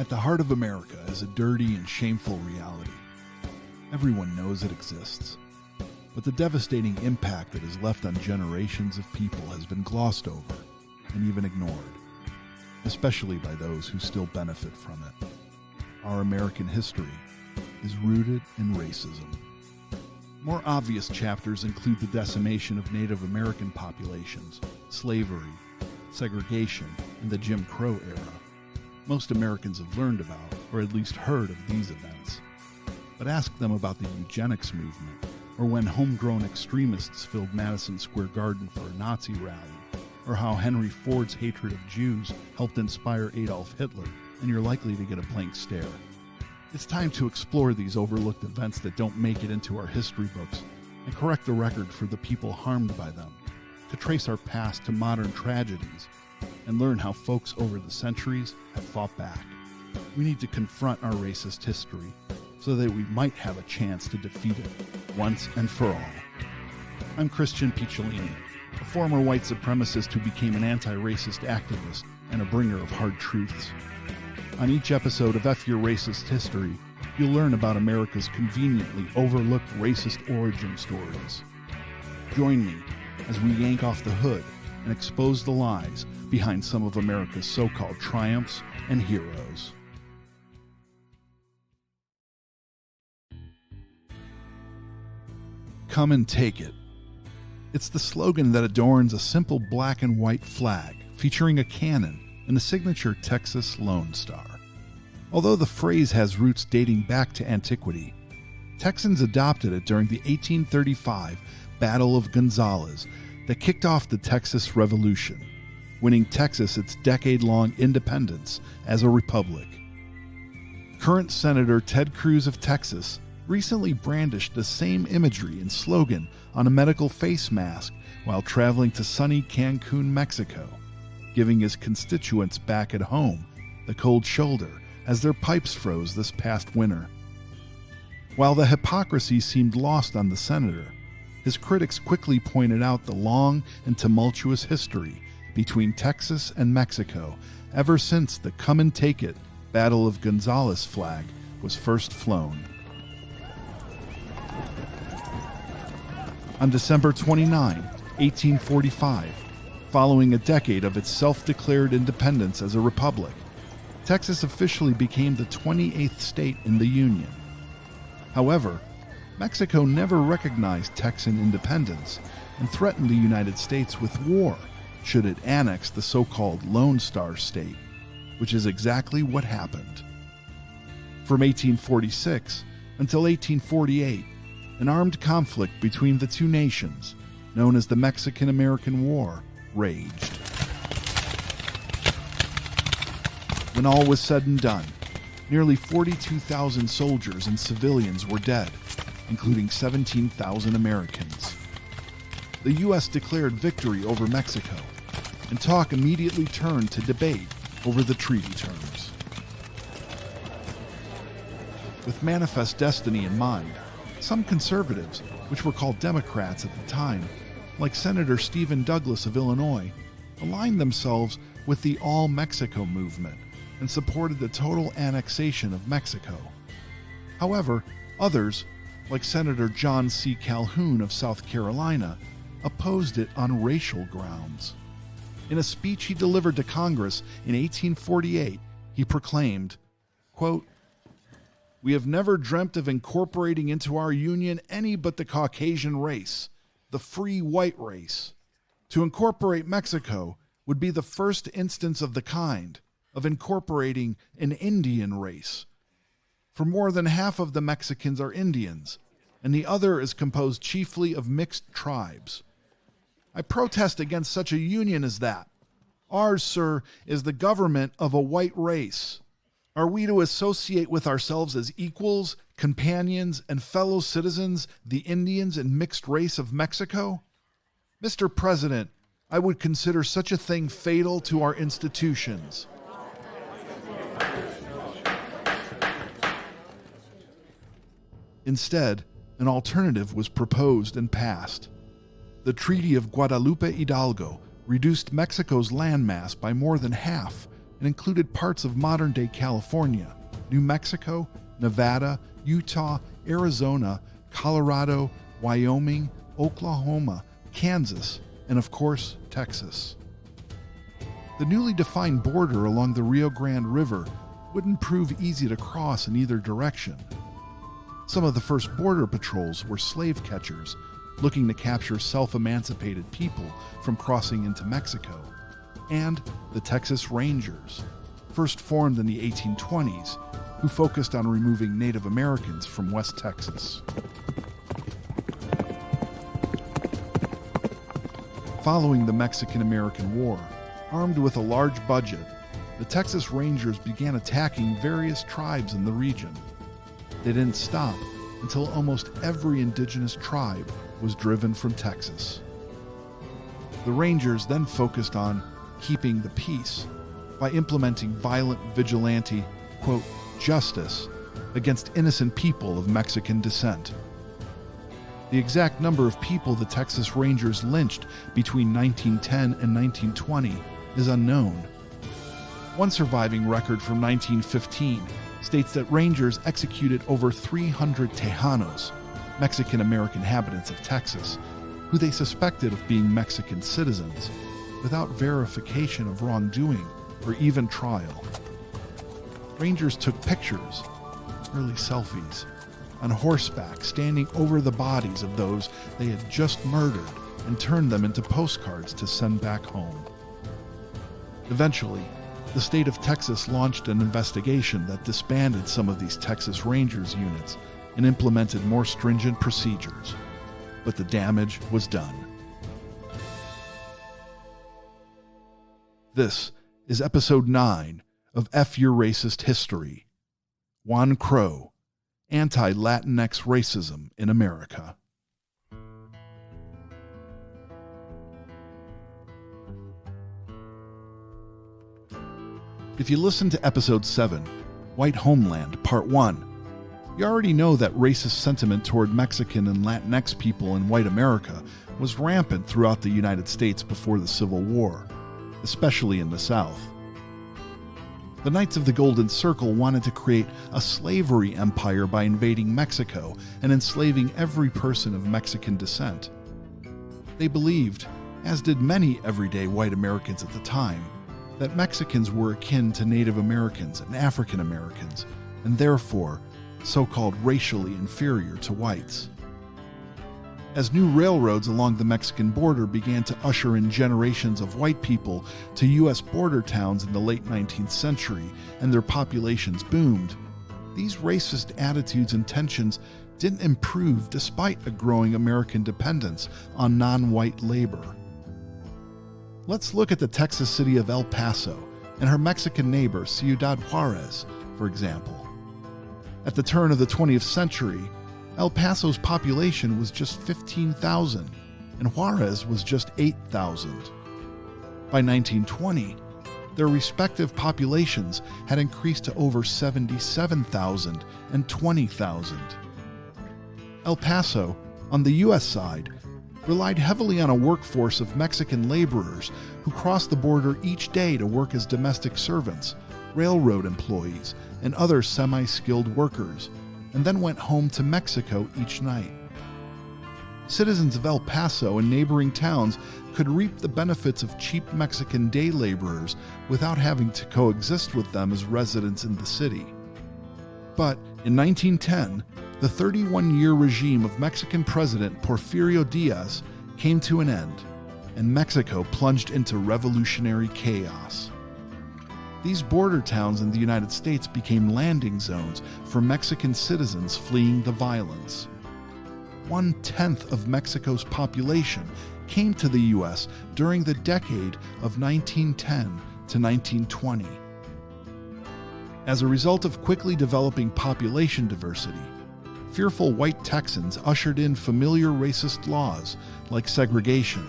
At the heart of America is a dirty and shameful reality. Everyone knows it exists, but the devastating impact it has left on generations of people has been glossed over and even ignored, especially by those who still benefit from it. Our American history is rooted in racism. More obvious chapters include the decimation of Native American populations, slavery, segregation, and the Jim Crow era. Most Americans have learned about, or at least heard of these events. But ask them about the eugenics movement, or when homegrown extremists filled Madison Square Garden for a Nazi rally, or how Henry Ford's hatred of Jews helped inspire Adolf Hitler, and you're likely to get a blank stare. It's time to explore these overlooked events that don't make it into our history books and correct the record for the people harmed by them, to trace our past to modern tragedies and learn how folks over the centuries have fought back. We need to confront our racist history so that we might have a chance to defeat it once and for all. I'm Christian Picciolini, a former white supremacist who became an anti-racist activist and a bringer of hard truths. On each episode of F Your Racist History, you'll learn about America's conveniently overlooked racist origin stories. Join me as we yank off the hood and expose the lies behind some of America's so-called triumphs and heroes. Come and take it. It's the slogan that adorns a simple black and white flag featuring a cannon and a signature Texas Lone Star. Although the phrase has roots dating back to antiquity, Texans adopted it during the 1835 Battle of Gonzales that kicked off the Texas Revolution, winning Texas its decade-long independence as a republic. Current Senator Ted Cruz of Texas recently brandished the same imagery and slogan on a medical face mask while traveling to sunny Cancun, Mexico, giving his constituents back at home the cold shoulder as their pipes froze this past winter. While the hypocrisy seemed lost on the senator, his critics quickly pointed out the long and tumultuous history between Texas and Mexico ever since the Come and Take It Battle of Gonzales flag was first flown. On December 29, 1845, following a decade of its self-declared independence as a republic, Texas officially became the 28th state in the Union. However, Mexico never recognized Texan independence and threatened the United States with war should it annex the so-called Lone Star State, which is exactly what happened. From 1846 until 1848, an armed conflict between the two nations, known as the Mexican-American War, raged. When all was said and done, nearly 42,000 soldiers and civilians were dead, including 17,000 Americans. The U.S. declared victory over Mexico, and talk immediately turned to debate over the treaty terms. With manifest destiny in mind, some conservatives, which were called Democrats at the time, like Senator Stephen Douglas of Illinois, aligned themselves with the All Mexico movement and supported the total annexation of Mexico. However, others, like Senator John C. Calhoun of South Carolina, opposed it on racial grounds. In a speech he delivered to Congress in 1848, he proclaimed, quote, "We have never dreamt of incorporating into our union any but the Caucasian race, the free white race. To incorporate Mexico would be the first instance of the kind, of incorporating an Indian race. For more than half of the Mexicans are Indians, and the other is composed chiefly of mixed tribes. I protest against such a union as that. Ours, sir, is the government of a white race. Are we to associate with ourselves as equals, companions, and fellow citizens the Indians and mixed race of Mexico? Mr. President, I would consider such a thing fatal to our institutions." Instead, an alternative was proposed and passed. The Treaty of Guadalupe Hidalgo reduced Mexico's landmass by more than half and included parts of modern-day California, New Mexico, Nevada, Utah, Arizona, Colorado, Wyoming, Oklahoma, Kansas, and of course, Texas. The newly defined border along the Rio Grande River wouldn't prove easy to cross in either direction. Some of the first border patrols were slave catchers looking to capture self-emancipated people from crossing into Mexico, and the Texas Rangers, first formed in the 1820s, who focused on removing Native Americans from West Texas. Following the Mexican-American War, armed with a large budget, the Texas Rangers began attacking various tribes in the region. They didn't stop until almost every indigenous tribe was driven from Texas. The Rangers then focused on keeping the peace by implementing violent vigilante, quote, justice against innocent people of Mexican descent. The exact number of people the Texas Rangers lynched between 1910 and 1920 is unknown. One surviving record from 1915 states that Rangers executed over 300 Tejanos, Mexican-American inhabitants of Texas, who they suspected of being Mexican citizens, without verification of wrongdoing or even trial. Rangers took pictures, early selfies, on horseback standing over the bodies of those they had just murdered and turned them into postcards to send back home. Eventually, the state of Texas launched an investigation that disbanded some of these Texas Rangers units and implemented more stringent procedures, but the damage was done. This is episode 9 of F Your Racist History. Juan Crow, Anti-Latinx Racism in America. If you listened to episode 7, White Homeland, Part 1, you already know that racist sentiment toward Mexican and Latinx people in white America was rampant throughout the United States before the Civil War, especially in the South. The Knights of the Golden Circle wanted to create a slavery empire by invading Mexico and enslaving every person of Mexican descent. They believed, as did many everyday white Americans at the time, that Mexicans were akin to Native Americans and African Americans, and therefore so-called racially inferior to whites. As new railroads along the Mexican border began to usher in generations of white people to U.S. border towns in the late 19th century and their populations boomed, these racist attitudes and tensions didn't improve despite a growing American dependence on non-white labor. Let's look at the Texas city of El Paso and her Mexican neighbor Ciudad Juarez, for example. At the turn of the 20th century, El Paso's population was just 15,000, and Juarez was just 8,000. By 1920, their respective populations had increased to over 77,000 and 20,000. El Paso, on the U.S. side, relied heavily on a workforce of Mexican laborers who crossed the border each day to work as domestic servants, railroad employees, and other semi-skilled workers, and then went home to Mexico each night. Citizens of El Paso and neighboring towns could reap the benefits of cheap Mexican day laborers without having to coexist with them as residents in the city. But in 1910, the 31-year regime of Mexican President Porfirio Diaz came to an end, and Mexico plunged into revolutionary chaos. These border towns in the United States became landing zones for Mexican citizens fleeing the violence. 1/10 of Mexico's population came to the U.S. during the decade of 1910 to 1920. As a result of quickly developing population diversity, fearful white Texans ushered in familiar racist laws like segregation,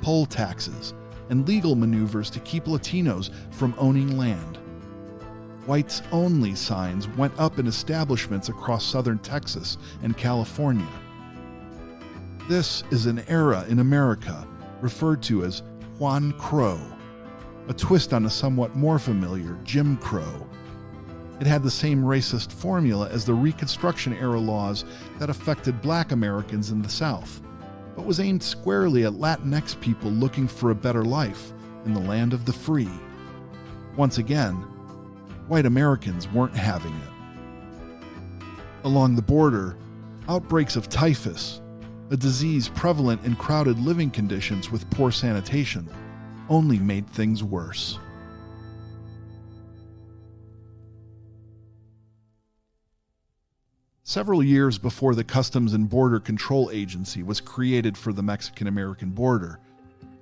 poll taxes, and legal maneuvers to keep Latinos from owning land. Whites-only signs went up in establishments across southern Texas and California. This is an era in America referred to as Juan Crow, a twist on a somewhat more familiar Jim Crow. It had the same racist formula as the Reconstruction-era laws that affected Black Americans in the South, but was aimed squarely at Latinx people looking for a better life in the land of the free. Once again, white Americans weren't having it. Along the border, outbreaks of typhus, a disease prevalent in crowded living conditions with poor sanitation, only made things worse. Several years before the Customs and Border Control Agency was created for the Mexican-American border,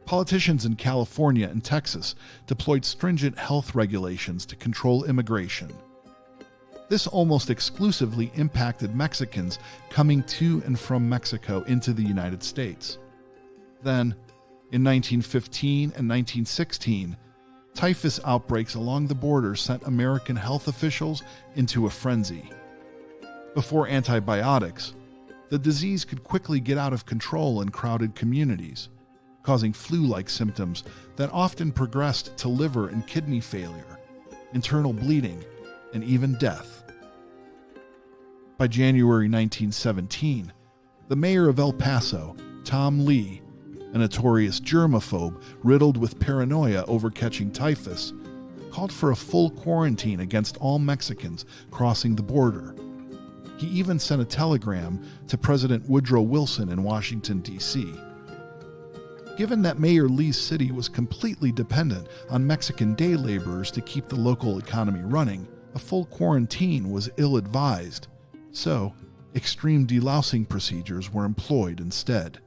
politicians in California and Texas deployed stringent health regulations to control immigration. This almost exclusively impacted Mexicans coming to and from Mexico into the United States. Then, in 1915 and 1916, typhus outbreaks along the border sent American health officials into a frenzy. Before antibiotics, the disease could quickly get out of control in crowded communities, causing flu-like symptoms that often progressed to liver and kidney failure, internal bleeding, and even death. By January 1917, the mayor of El Paso, Tom Lee, a notorious germaphobe riddled with paranoia over catching typhus, called for a full quarantine against all Mexicans crossing the border. He even sent a telegram to President Woodrow Wilson in Washington, D.C. Given that Mayor Lee's city was completely dependent on Mexican day laborers to keep the local economy running, a full quarantine was ill-advised, so extreme delousing procedures were employed instead.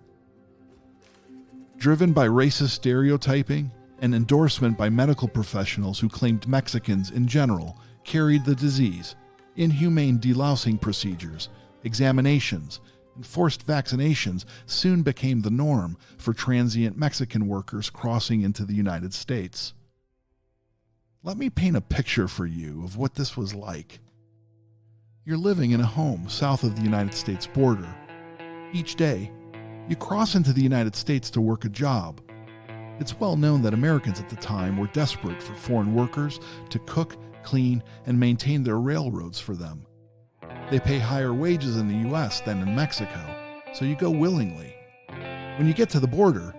Driven by racist stereotyping and endorsement by medical professionals who claimed Mexicans in general carried the disease, inhumane delousing procedures, examinations, and forced vaccinations soon became the norm for transient Mexican workers crossing into the United States. Let me paint a picture for you of what this was like. You're living in a home south of the United States border. Each day, you cross into the United States to work a job. It's well known that Americans at the time were desperate for foreign workers to cook, clean, and maintain their railroads for them. They pay higher wages in the U.S. than in Mexico, so you go willingly. When you get to the border,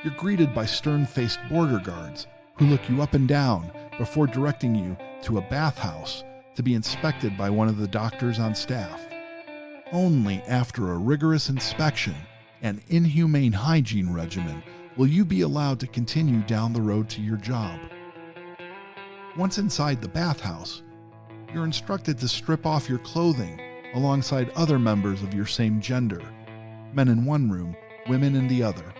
you're greeted by stern-faced border guards who look you up and down before directing you to a bathhouse to be inspected by one of the doctors on staff. Only after a rigorous inspection and inhumane hygiene regimen will you be allowed to continue down the road to your job. Once inside the bathhouse, you're instructed to strip off your clothing alongside other members of your same gender, men in one room, women in the other.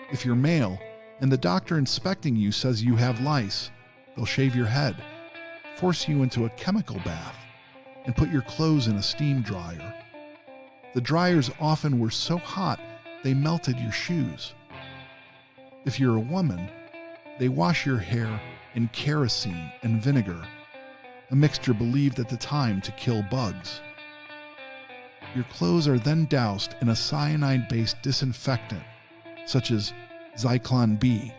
If you're male and the doctor inspecting you says you have lice, they'll shave your head, force you into a chemical bath, and put your clothes in a steam dryer. The dryers often were so hot they melted your shoes. If you're a woman, they wash your hair in kerosene and vinegar, a mixture believed at the time to kill bugs. Your clothes are then doused in a cyanide-based disinfectant, such as Zyklon B,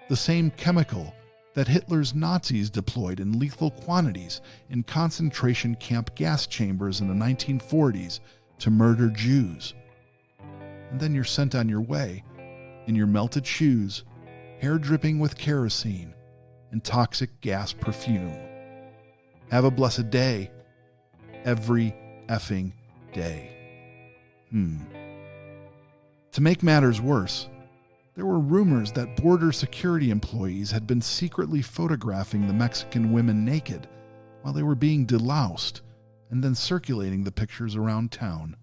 the same chemical that Hitler's Nazis deployed in lethal quantities in concentration camp gas chambers in the 1940s to murder Jews. And then you're sent on your way in your melted shoes, hair dripping with kerosene, and toxic gas perfume. Have a blessed day. Every effing day. To make matters worse, there were rumors that border security employees had been secretly photographing the Mexican women naked while they were being deloused and then circulating the pictures around town.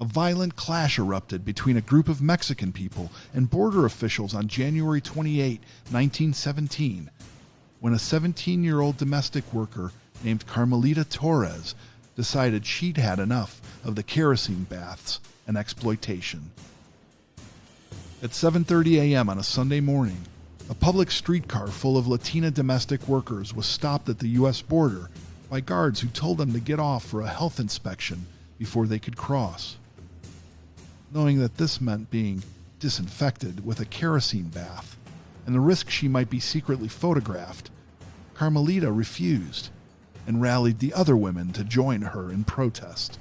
A violent clash erupted between a group of Mexican people and border officials on January 28, 1917, when a 17-year-old domestic worker named Carmelita Torres decided she'd had enough of the kerosene baths and exploitation. At 7:30 a.m. on a Sunday morning, a public streetcar full of Latina domestic workers was stopped at the U.S. border by guards who told them to get off for a health inspection before they could cross. Knowing that this meant being disinfected with a kerosene bath, and the risk she might be secretly photographed, Carmelita refused and rallied the other women to join her in protest.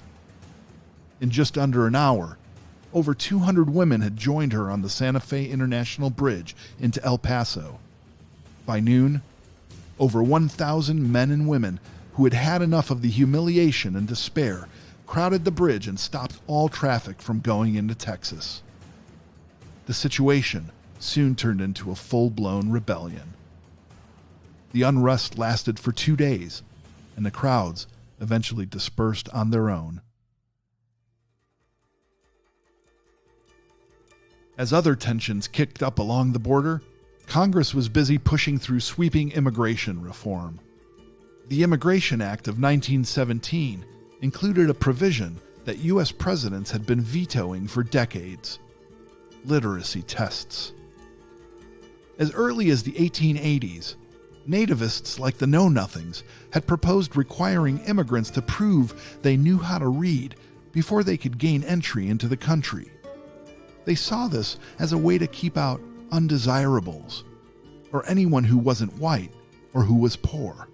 In just under an hour, over 200 women had joined her on the Santa Fe International Bridge into El Paso. By noon, over 1,000 men and women who had had enough of the humiliation and despair crowded the bridge and stopped all traffic from going into Texas. The situation soon turned into a full-blown rebellion. The unrest lasted for 2 days, and the crowds eventually dispersed on their own. As other tensions kicked up along the border, Congress was busy pushing through sweeping immigration reform. The Immigration Act of 1917 included a provision that U.S. presidents had been vetoing for decades: literacy tests. As early as the 1880s, nativists like the Know-Nothings had proposed requiring immigrants to prove they knew how to read before they could gain entry into the country. They saw this as a way to keep out undesirables, or anyone who wasn't white or who was poor.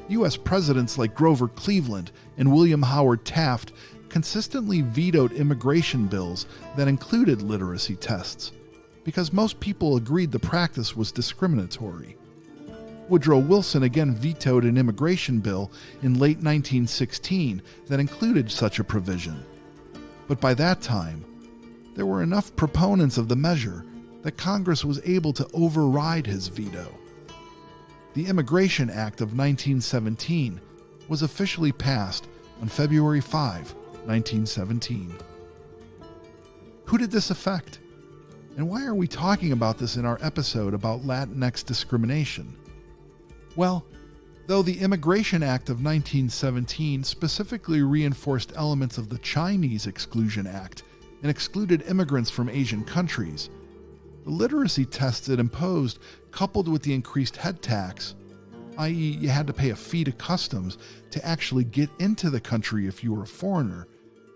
U.S. presidents like Grover Cleveland and William Howard Taft consistently vetoed immigration bills that included literacy tests because most people agreed the practice was discriminatory. Woodrow Wilson again vetoed an immigration bill in late 1916 that included such a provision. But by that time, there were enough proponents of the measure that Congress was able to override his veto. The Immigration Act of 1917 was officially passed on February 5, 1917. Who did this affect? And why are we talking about this in our episode about Latinx discrimination? Well, though the Immigration Act of 1917 specifically reinforced elements of the Chinese Exclusion Act and excluded immigrants from Asian countries, the literacy tests it imposed, coupled with the increased head tax, i.e. you had to pay a fee to customs to actually get into the country if you were a foreigner,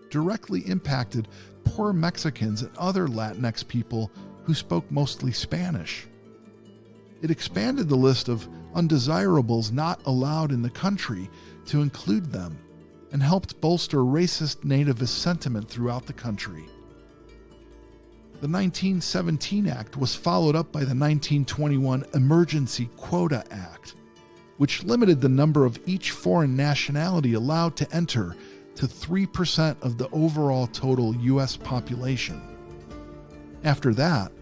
directly impacted poor Mexicans and other Latinx people who spoke mostly Spanish. It expanded the list of undesirables not allowed in the country to include them, and helped bolster racist nativist sentiment throughout the country. The 1917 Act was followed up by the 1921 Emergency Quota Act, which limited the number of each foreign nationality allowed to enter to 3% of the overall total U.S. population. After that,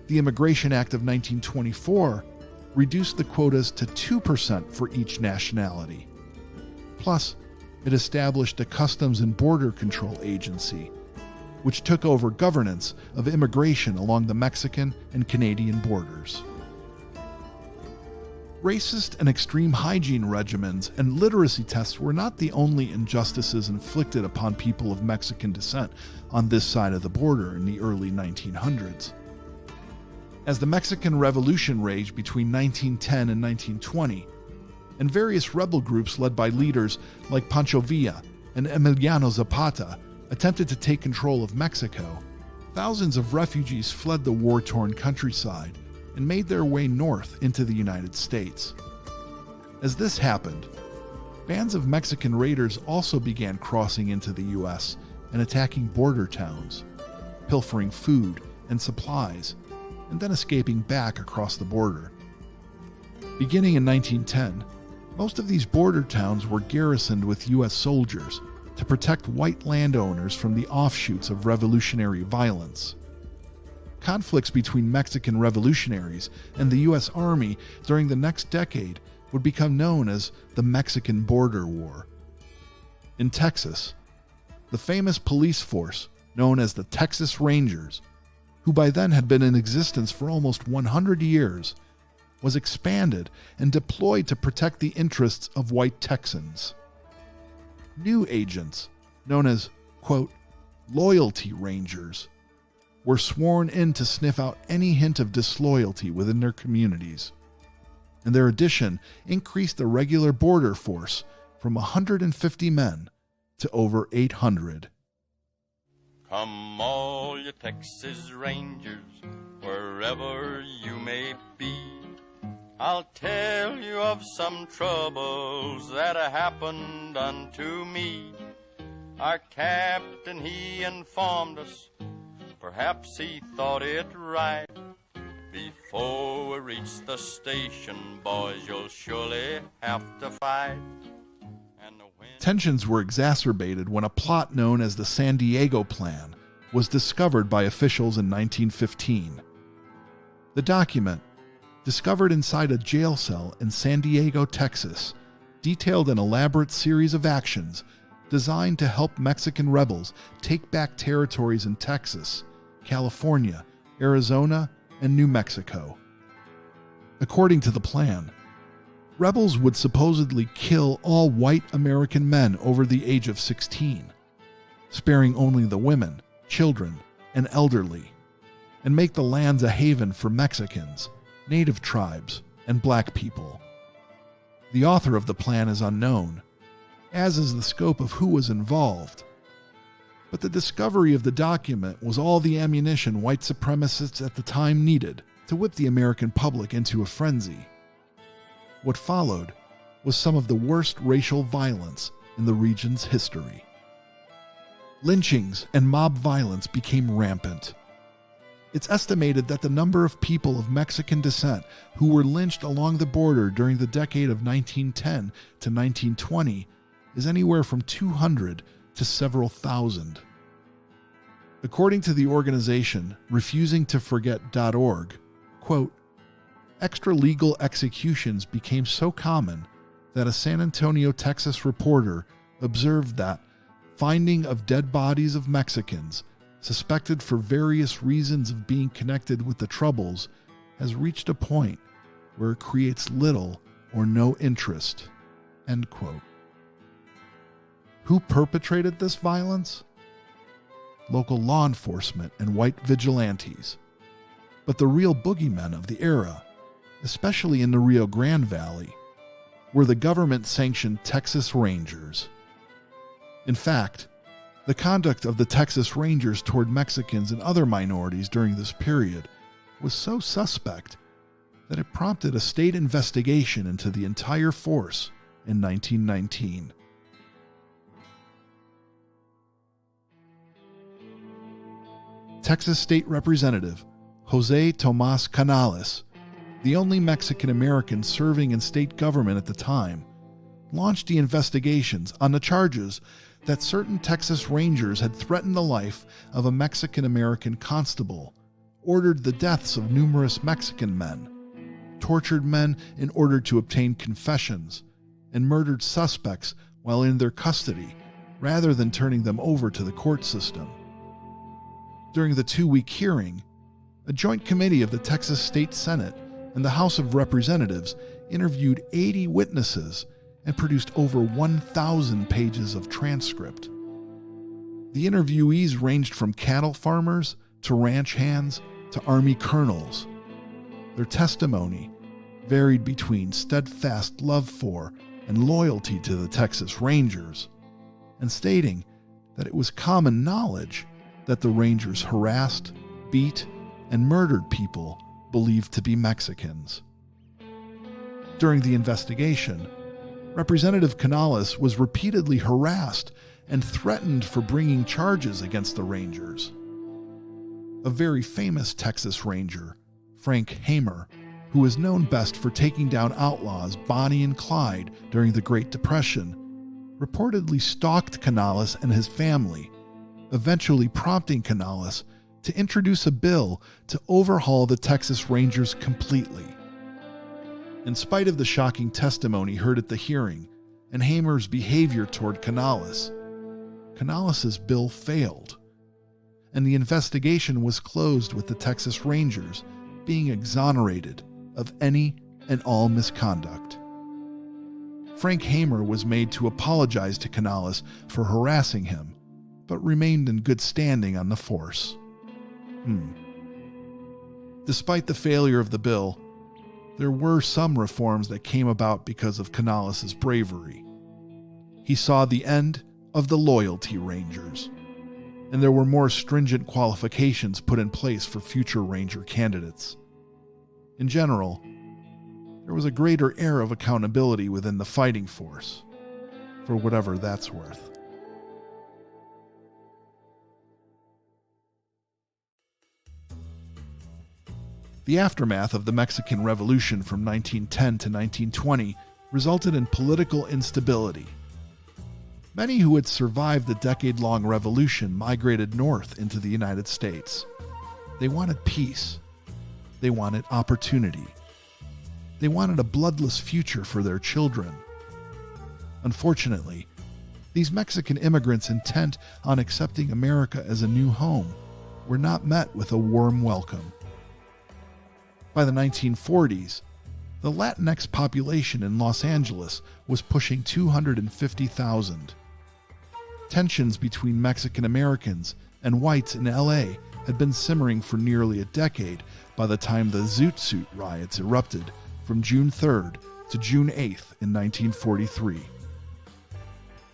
the Immigration Act of 1924 reduced the quotas to 2% for each nationality. Plus, it established a Customs and Border Control Agency, which took over governance of immigration along the Mexican and Canadian borders. Racist and extreme hygiene regimens and literacy tests were not the only injustices inflicted upon people of Mexican descent on this side of the border in the early 1900s. As the Mexican Revolution raged between 1910 and 1920, and various rebel groups led by leaders like Pancho Villa and Emiliano Zapata attempted to take control of Mexico, thousands of refugees fled the war-torn countryside and made their way north into the United States. As this happened, bands of Mexican raiders also began crossing into the U.S. and attacking border towns, pilfering food and supplies, and then escaping back across the border. Beginning in 1910, most of these border towns were garrisoned with U.S. soldiers to protect white landowners from the offshoots of revolutionary violence. Conflicts between Mexican revolutionaries and the U.S. Army during the next decade would become known as the Mexican Border War. In Texas, the famous police force known as the Texas Rangers, who by then had been in existence for almost 100 years, was expanded and deployed to protect the interests of white Texans. New agents, known as, quote, loyalty rangers, were sworn in to sniff out any hint of disloyalty within their communities, and their addition increased the regular border force from 150 men to over 800. Come all you Texas Rangers, wherever you may be, I'll tell you of some troubles that happened unto me. Our captain, he informed us, perhaps he thought it right. Before we reach the station, boys, you'll surely have to fight. Tensions were exacerbated when a plot known as the San Diego Plan was discovered by officials in 1915. The document, discovered inside a jail cell in San Diego, Texas, detailed an elaborate series of actions designed to help Mexican rebels take back territories in Texas, California, Arizona, and New Mexico. According to the plan, rebels would supposedly kill all white American men over the age of 16, sparing only the women, children, and elderly, and make the lands a haven for Mexicans, native tribes, and black people. The author of the plan is unknown, as is the scope of who was involved. But the discovery of the document was all the ammunition white supremacists at the time needed to whip the American public into a frenzy. What followed was some of the worst racial violence in the region's history. Lynchings and mob violence became rampant. It's estimated that the number of people of Mexican descent who were lynched along the border during the decade of 1910 to 1920 is anywhere from 200 to several thousand. According to the organization refusingtoforget.org, quote, extralegal executions became so common that a San Antonio, Texas reporter observed that finding of dead bodies of Mexicans suspected for various reasons of being connected with the Troubles has reached a point where it creates little or no interest, end quote. Who perpetrated this violence? Local law enforcement and white vigilantes. But the real boogeymen of the era, especially in the Rio Grande Valley, were the government-sanctioned Texas Rangers. In fact, the conduct of the Texas Rangers toward Mexicans and other minorities during this period was so suspect that it prompted a state investigation into the entire force in 1919. Texas State Representative Jose Tomas Canales, the only Mexican American serving in state government at the time, launched the investigations on the charges that certain Texas Rangers had threatened the life of a Mexican American constable, ordered the deaths of numerous Mexican men, tortured men in order to obtain confessions, and murdered suspects while in their custody rather than turning them over to the court system. During the 2-week hearing, a joint committee of the Texas State Senate and the House of Representatives interviewed 80 witnesses and produced over 1,000 pages of transcript. The interviewees ranged from cattle farmers to ranch hands to Army colonels. Their testimony varied between steadfast love for and loyalty to the Texas Rangers, and stating that it was common knowledge that the Rangers harassed, beat, and murdered people believed to be Mexicans. During the investigation, Representative Canales was repeatedly harassed and threatened for bringing charges against the Rangers. A very famous Texas Ranger, Frank Hamer, who was known best for taking down outlaws Bonnie and Clyde during the Great Depression, reportedly stalked Canales and his family, eventually prompting Canales to introduce a bill to overhaul the Texas Rangers completely. In spite of the shocking testimony heard at the hearing and Hamer's behavior toward Canales, Canales' bill failed, and the investigation was closed with the Texas Rangers being exonerated of any and all misconduct. Frank Hamer was made to apologize to Canales for harassing him, but remained in good standing on the force. Despite the failure of the bill, there were some reforms that came about because of Canales' bravery. He saw the end of the Loyalty Rangers, and there were more stringent qualifications put in place for future Ranger candidates. In general, there was a greater air of accountability within the fighting force, for whatever that's worth. The aftermath of the Mexican Revolution from 1910 to 1920 resulted in political instability. Many who had survived the decade-long revolution migrated north into the United States. They wanted peace. They wanted opportunity. They wanted a bloodless future for their children. Unfortunately, these Mexican immigrants intent on accepting America as a new home were not met with a warm welcome. By the 1940s, the Latinx population in Los Angeles was pushing 250,000. Tensions between Mexican Americans and whites in LA had been simmering for nearly a decade by the time the Zoot riots erupted from June 3rd to June 8th in 1943.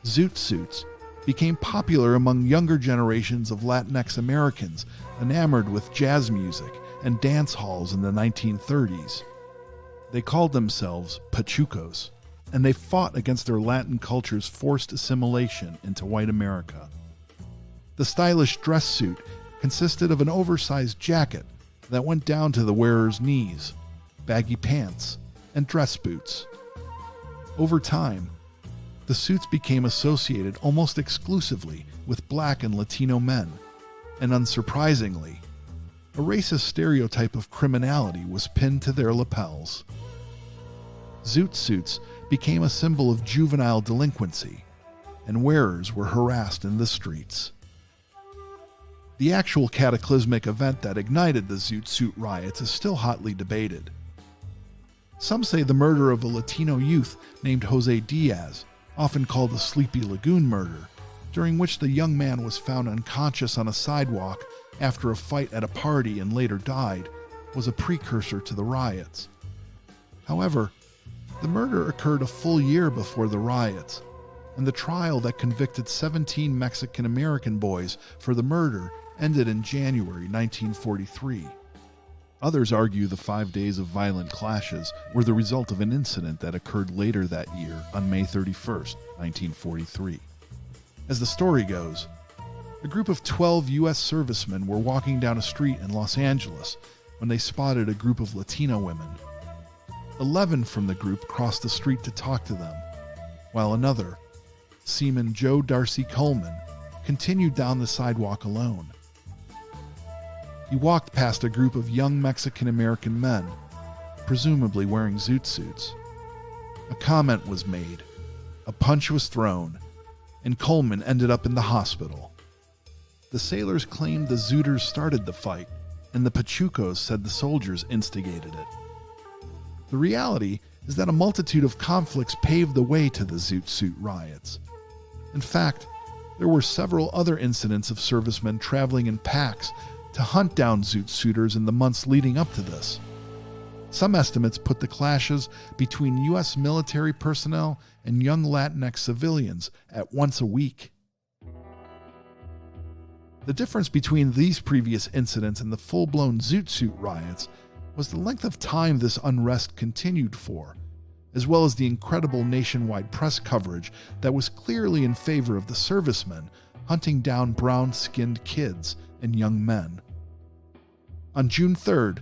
Zoot suits became popular among younger generations of Latinx Americans enamored with jazz music and dance halls in the 1930s. They called themselves Pachucos, and they fought against their Latin culture's forced assimilation into white America. The stylish dress suit consisted of an oversized jacket that went down to the wearer's knees, baggy pants, and dress boots. Over time, the suits became associated almost exclusively with black and Latino men, and unsurprisingly, a racist stereotype of criminality was pinned to their lapels. Zoot suits became a symbol of juvenile delinquency, and wearers were harassed in the streets. The actual cataclysmic event that ignited the Zoot suit riots is still hotly debated. Some say the murder of a Latino youth named Jose Diaz, often called the Sleepy Lagoon murder, during which the young man was found unconscious on a sidewalk after a fight at a party and later died, was a precursor to the riots. However, the murder occurred a full year before the riots, and the trial that convicted 17 Mexican-American boys for the murder ended in January 1943. Others argue the 5 days of violent clashes were the result of an incident that occurred later that year on May 31st, 1943. As the story goes, a group of 12 U.S. servicemen were walking down a street in Los Angeles when they spotted a group of Latino women. 11 from the group crossed the street to talk to them, while another, Seaman Joe Darcy Coleman, continued down the sidewalk alone. He walked past a group of young Mexican-American men, presumably wearing Zoot suits. A comment was made, a punch was thrown, and Coleman ended up in the hospital. The sailors claimed the Zooters started the fight, and the Pachucos said the soldiers instigated it. The reality is that a multitude of conflicts paved the way to the Zoot suit riots. In fact, there were several other incidents of servicemen traveling in packs to hunt down Zoot suiters in the months leading up to this. Some estimates put the clashes between U.S. military personnel and young Latinx civilians at once a week. The difference between these previous incidents and the full-blown Zoot suit riots was the length of time this unrest continued for, as well as the incredible nationwide press coverage that was clearly in favor of the servicemen hunting down brown-skinned kids and young men. On June 3rd,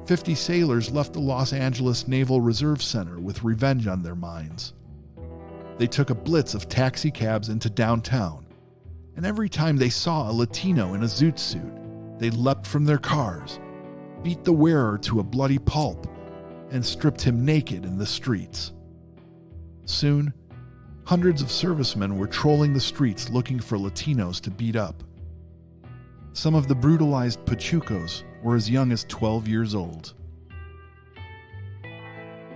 50 sailors left the Los Angeles Naval Reserve Center with revenge on their minds. They took a blitz of taxi cabs into downtown, and every time they saw a Latino in a Zoot suit, they leapt from their cars, beat the wearer to a bloody pulp, and stripped him naked in the streets. Soon, hundreds of servicemen were trolling the streets looking for Latinos to beat up. Some of the brutalized Pachucos were as young as 12 years old.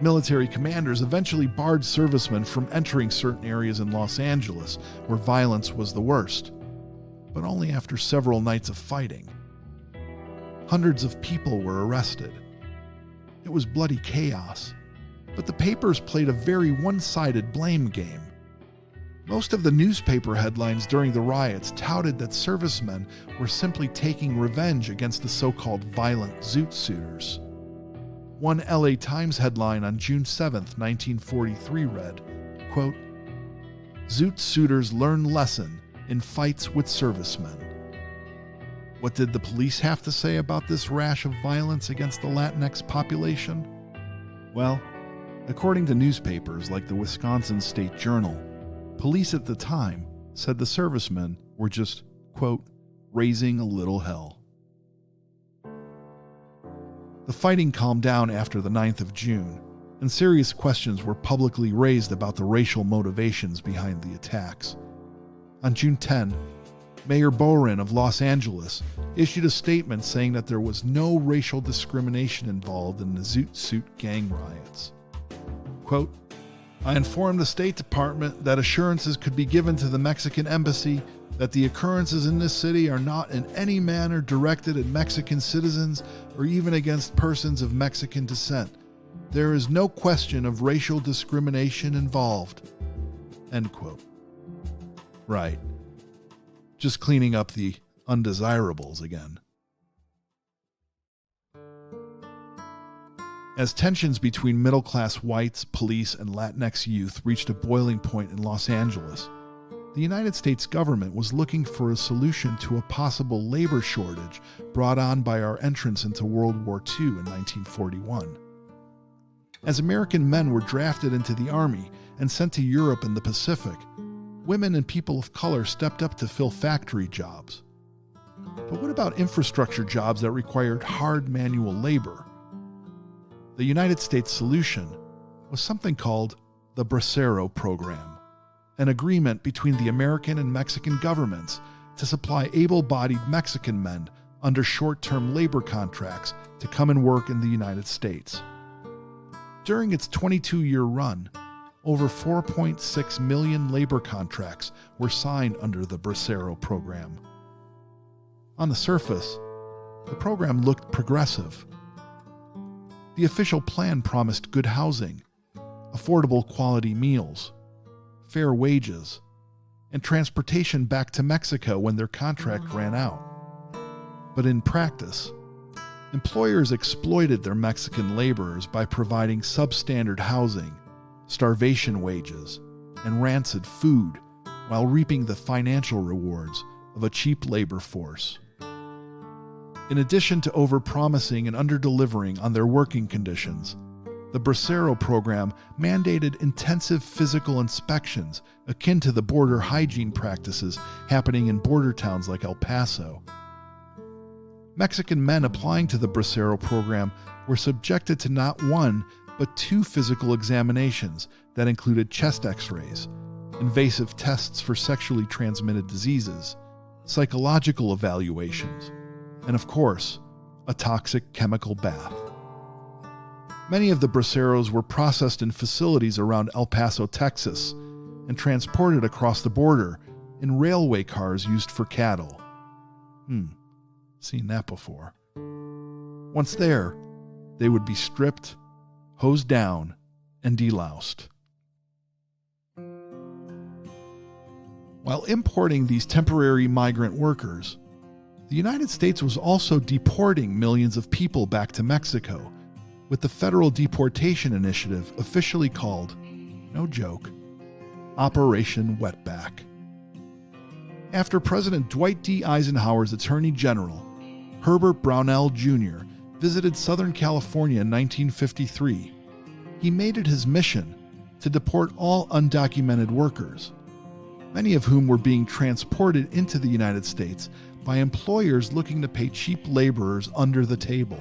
Military commanders eventually barred servicemen from entering certain areas in Los Angeles where violence was the worst, but only after several nights of fighting. Hundreds of people were arrested. It was bloody chaos, but the papers played a very one-sided blame game. Most of the newspaper headlines during the riots touted that servicemen were simply taking revenge against the so-called violent Zoot suitors. One LA Times headline on June 7, 1943 read, quote, "Zoot suitors learn lesson in fights with servicemen." What did the police have to say about this rash of violence against the Latinx population? Well, according to newspapers like the Wisconsin State Journal, police at the time said the servicemen were just, quote, "raising a little hell." The fighting calmed down after the 9th of June, and serious questions were publicly raised about the racial motivations behind the attacks. On June 10, Mayor Boren of Los Angeles issued a statement saying that there was no racial discrimination involved in the Zoot Suit gang riots. Quote, "I informed the State Department that assurances could be given to the Mexican embassy that the occurrences in this city are not in any manner directed at Mexican citizens or even against persons of Mexican descent. There is no question of racial discrimination involved." End quote. Right. Just cleaning up the undesirables again. As tensions between middle-class whites, police, and Latinx youth reached a boiling point in Los Angeles, the United States government was looking for a solution to a possible labor shortage brought on by our entrance into World War II in 1941. As American men were drafted into the Army and sent to Europe and the Pacific, women and people of color stepped up to fill factory jobs. But what about infrastructure jobs that required hard manual labor? The United States solution was something called the Braceros program, an agreement between the American and Mexican governments to supply able-bodied Mexican men under short-term labor contracts to come and work in the United States. During its 22-year run, over 4.6 million labor contracts were signed under the Braceros program. On the surface, the program looked progressive. The official plan promised good housing, affordable quality meals, fair wages, and transportation back to Mexico when their contract ran out. But in practice, employers exploited their Mexican laborers by providing substandard housing, starvation wages, and rancid food while reaping the financial rewards of a cheap labor force. In addition to overpromising and underdelivering on their working conditions, the Braceros program mandated intensive physical inspections akin to the border hygiene practices happening in border towns like El Paso. Mexican men applying to the Braceros program were subjected to not one, but 2 physical examinations that included chest x-rays, invasive tests for sexually transmitted diseases, psychological evaluations, and of course, a toxic chemical bath. Many of the Braceros were processed in facilities around El Paso, Texas, and transported across the border in railway cars used for cattle. Seen that before. Once there, they would be stripped, hosed down, and deloused. While importing these temporary migrant workers, the United States was also deporting millions of people back to Mexico, with the Federal Deportation Initiative officially called, no joke, Operation Wetback. After President Dwight D. Eisenhower's Attorney General, Herbert Brownell Jr., visited Southern California in 1953, he made it his mission to deport all undocumented workers, many of whom were being transported into the United States by employers looking to pay cheap laborers under the table.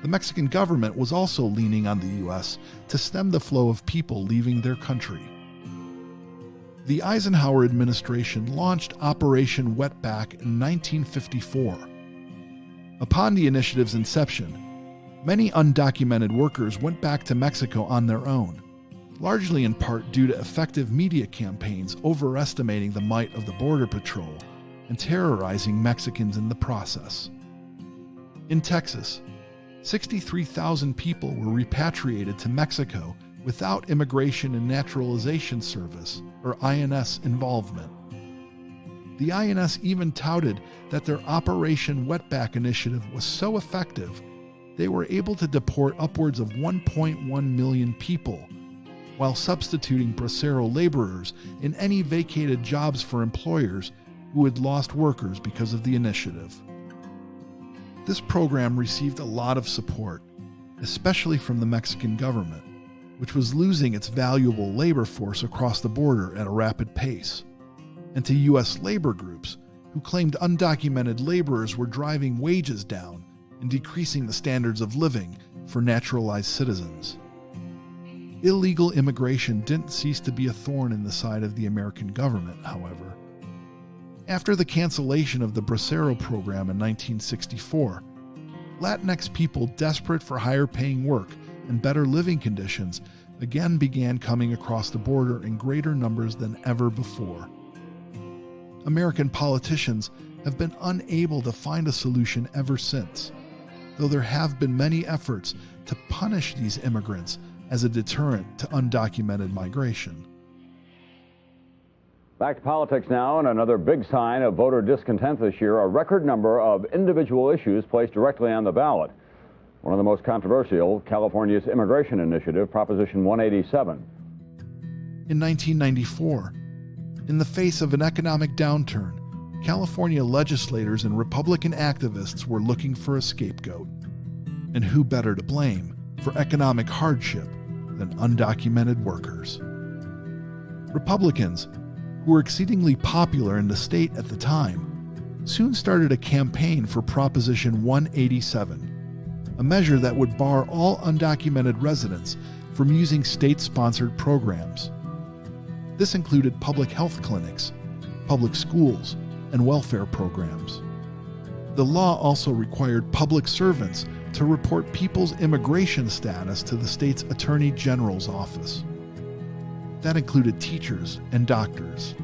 The Mexican government was also leaning on the U.S. to stem the flow of people leaving their country. The Eisenhower administration launched Operation Wetback in 1954. Upon the initiative's inception, many undocumented workers went back to Mexico on their own, largely in part due to effective media campaigns overestimating the might of the Border Patrol and terrorizing Mexicans in the process. In Texas, 63,000 people were repatriated to Mexico without Immigration and Naturalization Service or INS involvement. The INS even touted that their Operation Wetback initiative was so effective, they were able to deport upwards of 1.1 million people, while substituting Braceros laborers in any vacated jobs for employers who had lost workers because of the initiative. This program received a lot of support, especially from the Mexican government, which was losing its valuable labor force across the border at a rapid pace, and to U.S. labor groups who claimed undocumented laborers were driving wages down and decreasing the standards of living for naturalized citizens. Illegal immigration didn't cease to be a thorn in the side of the American government, however. After the cancellation of the Braceros program in 1964, Latinx people desperate for higher-paying work and better living conditions again began coming across the border in greater numbers than ever before. American politicians have been unable to find a solution ever since, though there have been many efforts to punish these immigrants as a deterrent to undocumented migration. Back to politics now, and another big sign of voter discontent this year, a record number of individual issues placed directly on the ballot. One of the most controversial, California's immigration initiative, Proposition 187. In 1994, in the face of an economic downturn, California legislators and Republican activists were looking for a scapegoat. And who better to blame for economic hardship than undocumented workers? Republicans, who were exceedingly popular in the state at the time, soon started a campaign for Proposition 187, a measure that would bar all undocumented residents from using state-sponsored programs. This included public health clinics, public schools, and welfare programs. The law also required public servants to report people's immigration status to the state's Attorney General's office. That included teachers and doctors.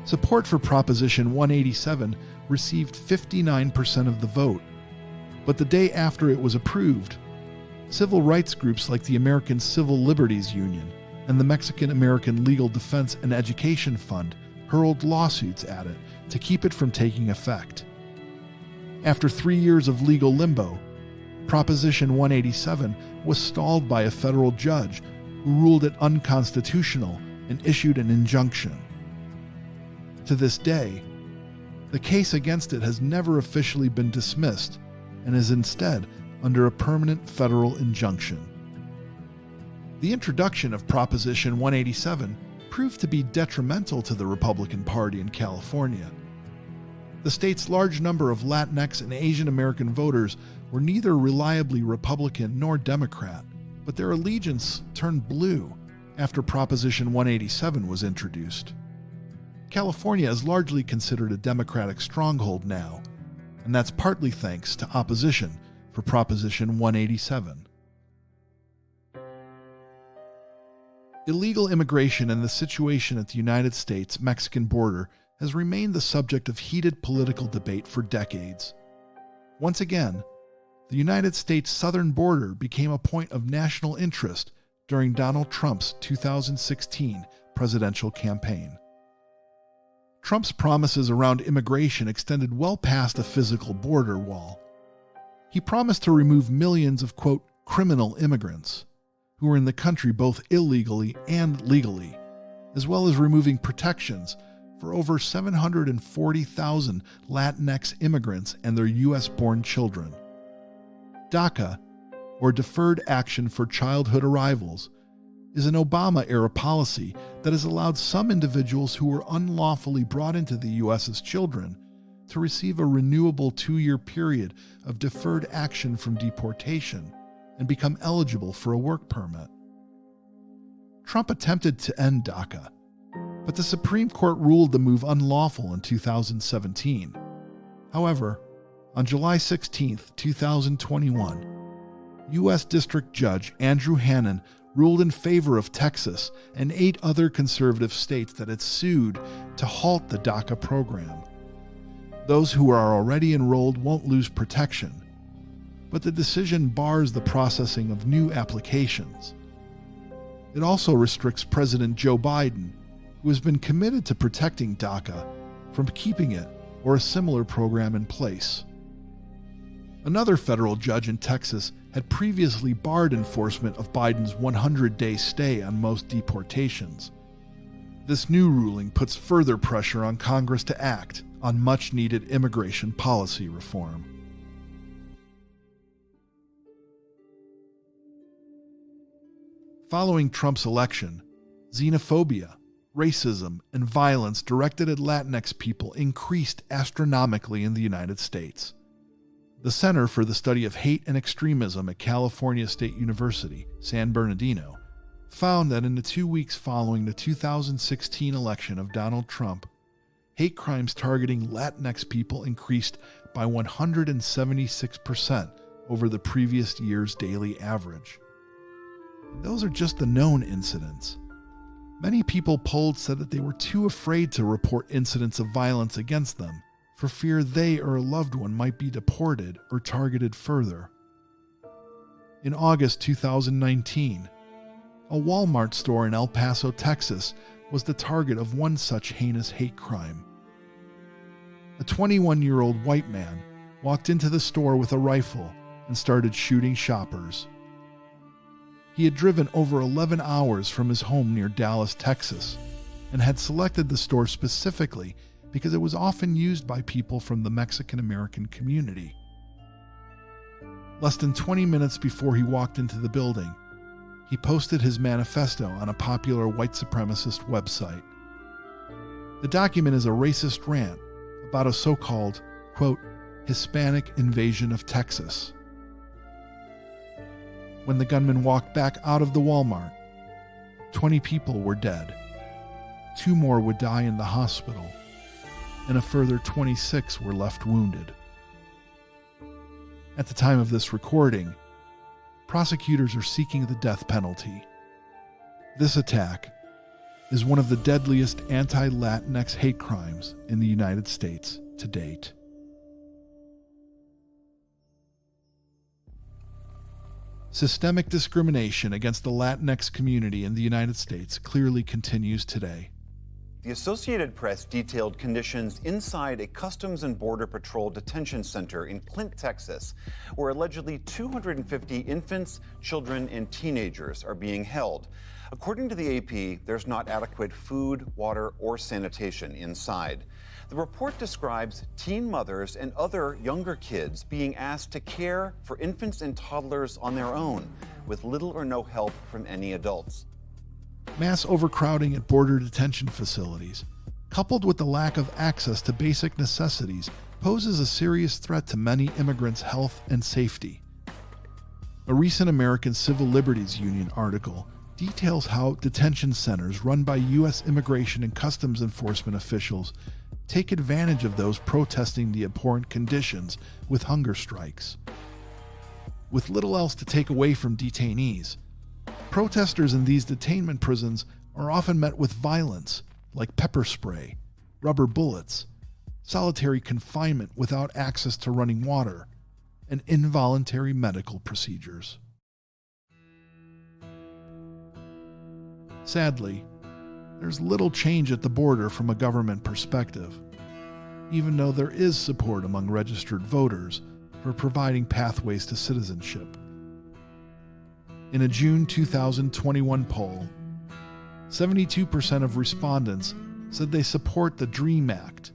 Support for Proposition 187 received 59% of the vote, but the day after it was approved, civil rights groups like the American Civil Liberties Union and the Mexican American Legal Defense and Education Fund hurled lawsuits at it to keep it from taking effect. After 3 years of legal limbo, Proposition 187 was stalled by a federal judge who ruled it unconstitutional and issued an injunction. To this day, the case against it has never officially been dismissed and is instead under a permanent federal injunction. The introduction of Proposition 187 proved to be detrimental to the Republican Party in California. The state's large number of Latinx and Asian American voters were neither reliably Republican nor Democrat, but their allegiance turned blue after Proposition 187 was introduced. California is largely considered a Democratic stronghold now, and that's partly thanks to opposition for Proposition 187. Illegal immigration and the situation at the United States-Mexican border has remained the subject of heated political debate for decades. Once again, the United States southern border became a point of national interest during Donald Trump's 2016 presidential campaign. Trump's promises around immigration extended well past a physical border wall. He promised to remove millions of, quote, criminal immigrants who were in the country both illegally and legally, as well as removing protections for over 740,000 Latinx immigrants and their U.S.-born children. DACA, or Deferred Action for Childhood Arrivals, is an Obama-era policy that has allowed some individuals who were unlawfully brought into the U.S. as children to receive a renewable 2-year period of deferred action from deportation and become eligible for a work permit. Trump attempted to end DACA, but the Supreme Court ruled the move unlawful in 2017. However, on July 16, 2021, U.S. District Judge Andrew Hannon ruled in favor of Texas and 8 other conservative states that had sued to halt the DACA program. Those who are already enrolled won't lose protection, but the decision bars the processing of new applications. It also restricts President Joe Biden, who has been committed to protecting DACA, from keeping it or a similar program in place. Another federal judge in Texas had previously barred enforcement of Biden's 100-day stay on most deportations. This new ruling puts further pressure on Congress to act on much-needed immigration policy reform. Following Trump's election, xenophobia, racism, and violence directed at Latinx people increased astronomically in the United States. The Center for the Study of Hate and Extremism at California State University, San Bernardino, found that in the 2 weeks following the 2016 election of Donald Trump, hate crimes targeting Latinx people increased by 176% over the previous year's daily average. Those are just the known incidents. Many people polled said that they were too afraid to report incidents of violence against them for fear they or a loved one might be deported or targeted further. In August 2019, a Walmart store in El Paso, Texas, was the target of one such heinous hate crime. A 21-year-old white man walked into the store with a rifle and started shooting shoppers. He had driven over 11 hours from his home near Dallas, Texas, and had selected the store specifically because it was often used by people from the Mexican-American community. Less than 20 minutes before he walked into the building, he posted his manifesto on a popular white supremacist website. The document is a racist rant about a so-called, quote, Hispanic invasion of Texas. When the gunman walked back out of the Walmart, 20 people were dead. 2 more would die in the hospital, and a further 26 were left wounded. At the time of this recording, prosecutors are seeking the death penalty. This attack is one of the deadliest anti-Latinx hate crimes in the United States to date. Systemic discrimination against the Latinx community in the United States clearly continues today. The Associated Press detailed conditions inside a Customs and Border Patrol detention center in Clint, Texas, where allegedly 250 infants, children, and teenagers are being held. According to the AP, there's not adequate food, water, or sanitation inside. The report describes teen mothers and other younger kids being asked to care for infants and toddlers on their own, with little or no help from any adults. Mass overcrowding at border detention facilities, coupled with the lack of access to basic necessities, poses a serious threat to many immigrants' health and safety. A recent American Civil Liberties Union article details how detention centers run by U.S. immigration and customs enforcement officials take advantage of those protesting the abhorrent conditions with hunger strikes. With little else to take away from detainees, protesters in these detainment prisons are often met with violence, like pepper spray, rubber bullets, solitary confinement without access to running water, and involuntary medical procedures. Sadly, there's little change at the border from a government perspective, even though there is support among registered voters for providing pathways to citizenship. In a June 2021 poll, 72% of respondents said they support the DREAM Act,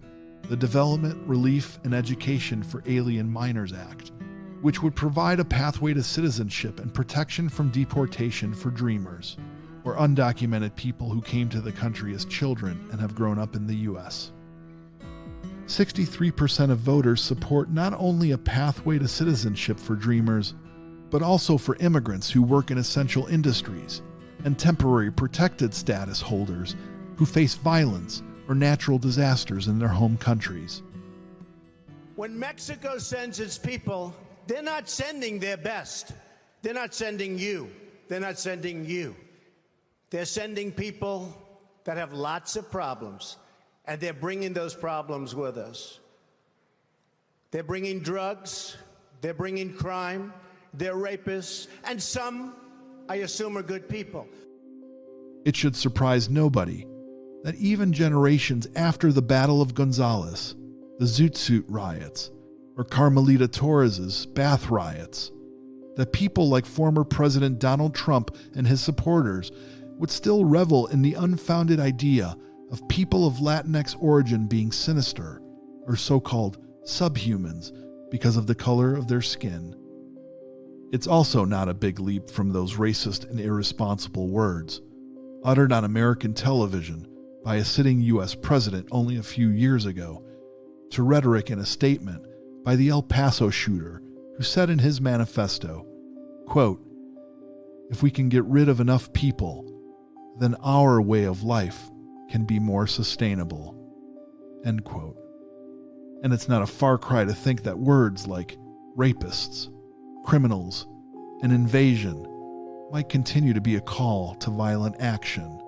the Development, Relief, and Education for Alien Minors Act, which would provide a pathway to citizenship and protection from deportation for Dreamers, or undocumented people who came to the country as children and have grown up in the U.S. 63% of voters support not only a pathway to citizenship for Dreamers, but also for immigrants who work in essential industries and temporary protected status holders who face violence or natural disasters in their home countries. When Mexico sends its people, they're not sending their best. They're not sending you. They're not sending you. They're sending people that have lots of problems, and they're bringing those problems with us. They're bringing drugs, they're bringing crime, they're rapists, and some, I assume, are good people. It should surprise nobody that even generations after the Battle of Gonzales, the Zoot riots, or Carmelita Torres' Bath Riots, that people like former President Donald Trump and his supporters would still revel in the unfounded idea of people of Latinx origin being sinister or so-called subhumans because of the color of their skin. It's also not a big leap from those racist and irresponsible words, uttered on American television by a sitting U.S. president only a few years ago, to rhetoric in a statement by the El Paso shooter who said in his manifesto, quote, "If we can get rid of enough people, then our way of life can be more sustainable." End quote. And it's not a far cry to think that words like rapists, criminals, and invasion might continue to be a call to violent action.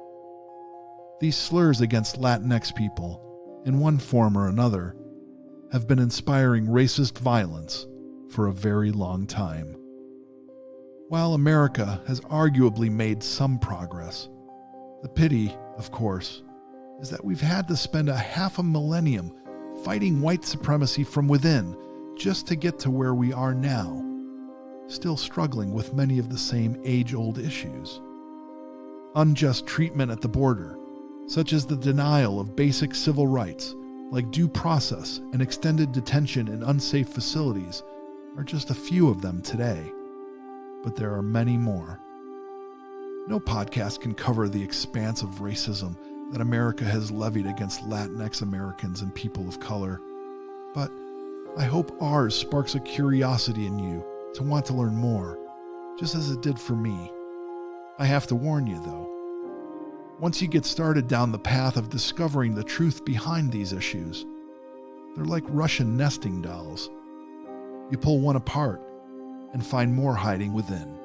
These slurs against Latinx people, in one form or another, have been inspiring racist violence for a very long time. While America has arguably made some progress, the pity, of course, is that we've had to spend a half a millennium fighting white supremacy from within just to get to where we are now, still struggling with many of the same age-old issues. Unjust treatment at the border, such as the denial of basic civil rights like due process and extended detention in unsafe facilities, are just a few of them today. But there are many more. No podcast can cover the expanse of racism that America has levied against Latinx Americans and people of color. But I hope ours sparks a curiosity in you to want to learn more, just as it did for me. I have to warn you, though. Once you get started down the path of discovering the truth behind these issues, they're like Russian nesting dolls. You pull one apart and find more hiding within.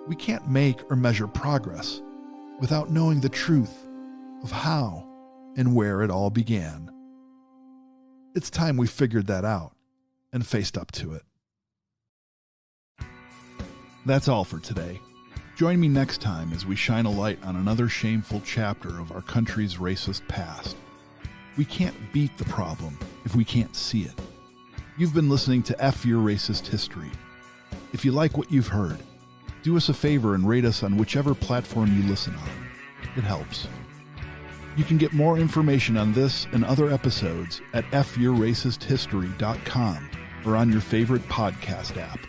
We can't make or measure progress without knowing the truth of how and where it all began. It's time we figured that out and faced up to it. That's all for today. Join me next time as we shine a light on another shameful chapter of our country's racist past. We can't beat the problem if we can't see it. You've been listening to F Your Racist History. If you like what you've heard, do us a favor and rate us on whichever platform you listen on. It helps. You can get more information on this and other episodes at fyourracisthistory.com or on your favorite podcast app.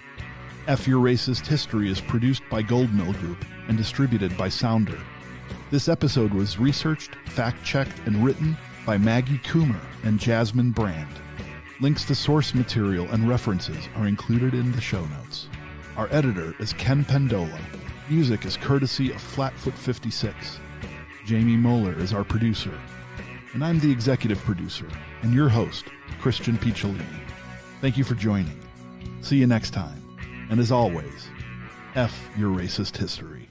F Your Racist History is produced by Goldmill Group and distributed by Sounder. This episode was researched, fact-checked, and written by Maggie Coomer and Jasmine Brand. Links to source material and references are included in the show notes. Our editor is Ken Pendola. Music is courtesy of Flatfoot 56. Jamie Moeller is our producer. And I'm the executive producer and your host, Christian Picciolini. Thank you for joining. See you next time. And as always, F Your Racist History.